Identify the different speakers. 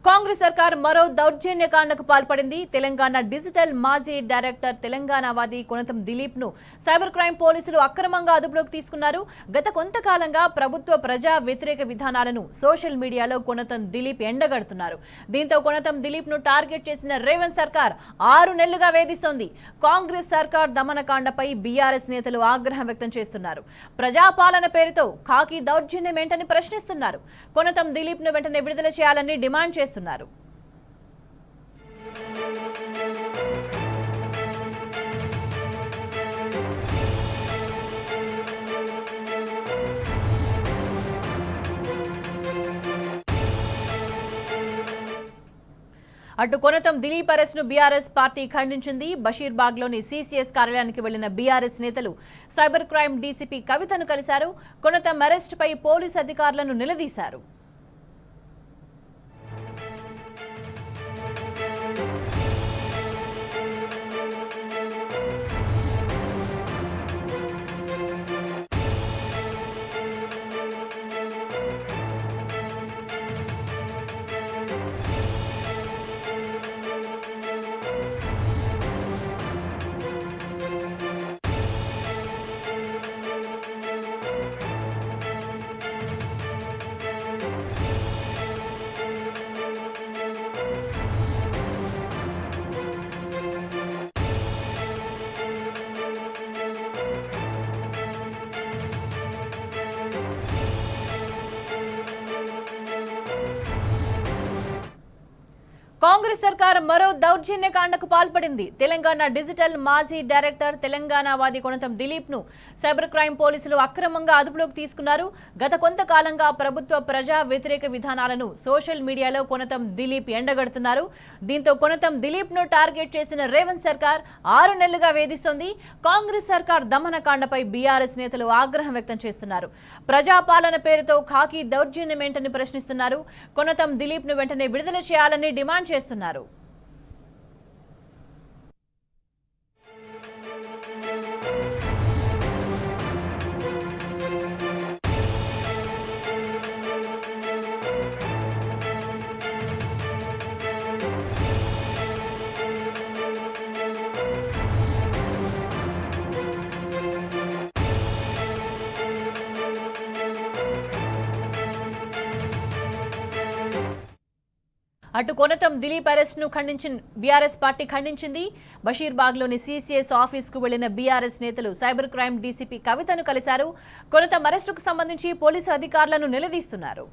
Speaker 1: కాంగ్రెస్ సర్కార్ మరో దౌర్జన్యకాండకు పాల్పడింది. తెలంగాణ డిజిటల్ మాజీ డైరెక్టర్ తెలంగాణవాది కొనతం దిలీప్ ను సైబర్ క్రైమ్ పోలీసులు అక్రమంగా అదుపులోకి తీసుకున్నారు. గత కొంతకాలంగా ప్రభుత్వ ప్రజా వ్యతిరేక విధానాలను సోషల్ మీడియాలో కొనతం దిలీప్ ఎండగడుతున్నారు. దీంతో కొనతం దిలీప్ ను టార్గెట్ చేసిన రేవంత్ సర్కార్ 6 నెలలుగా వేధిస్తోంది. కాంగ్రెస్ సర్కార్ దమనకాండపై బీఆర్ఎస్ నేతలు ఆగ్రహం వ్యక్తం చేస్తున్నారు. ప్రజాపాలన పేరుతో ఖాకీ దౌర్జన్యం ఏంటని ప్రశ్నిస్తున్నారు. కొనతం దిలీప్ ను వెంటనే విడుదల చేయాలని డిమాండ్ చేస్తున్నారు. అటు కొనతం దిలీప్ అరెస్ట్ ను బీఆర్ఎస్ పార్టీ ఖండించింది. బషీర్బాగ్ లోని సీసీఎస్ కార్యాలయానికి వెళ్లిన బీఆర్ఎస్ నేతలు సైబర్ క్రైమ్ డీసీపీ కవితను కలిశారు. కొనతం అరెస్ట్ పై పోలీసు అధికారులను నిలదీశారు. కాంగ్రెస్ సర్కార్ మరో దౌర్జన్యకాండకు పాల్పడింది. తెలంగాణ డిజిటల్ మాజీ డైరెక్టర్ తెలంగాణవాది కొనతం దిలీప్ ను సైబర్ క్రైమ్ పోలీసులు అక్రమంగా అదుపులోకి తీసుకున్నారు. గత కొంతకాలంగా ప్రభుత్వ ప్రజా వ్యతిరేక విధానాలను సోషల్ మీడియాలో కొనతం దిలీప్ ఎండగడుతున్నారు. దీంతో కొనతం దిలీప్ ను టార్గెట్ చేసిన రేవంత్ సర్కార్ 6 నెలలుగా వేధిస్తోంది. కాంగ్రెస్ సర్కార్ దమనకాండపై బీఆర్ఎస్ నేతలు ఆగ్రహం వ్యక్తం చేస్తున్నారు. ప్రజాపాలన పేరుతో ఖాకీ దౌర్జన్యం ఏంటని ప్రశ్నిస్తున్నారు. కొనతం దిలీప్ ను వెంటనే విడుదల చేయాలని డిమాండ్ చేస్తున్నారు. అటు కొనతం దిలీప్ అరెస్ట్ ను బీఆర్ఎస్ పార్టీ ఖండించింది. బషీర్బాగ్ లోని సీసీఎస్ ఆఫీస్ కు వెళ్లిన బీఆర్ఎస్ నేతలు సైబర్ క్రైమ్ డీసీపీ కవితను కలిశారు. కొనతం అరెస్టుకు సంబంధించి పోలీసు అధికారులను నిలదీస్తున్నారు.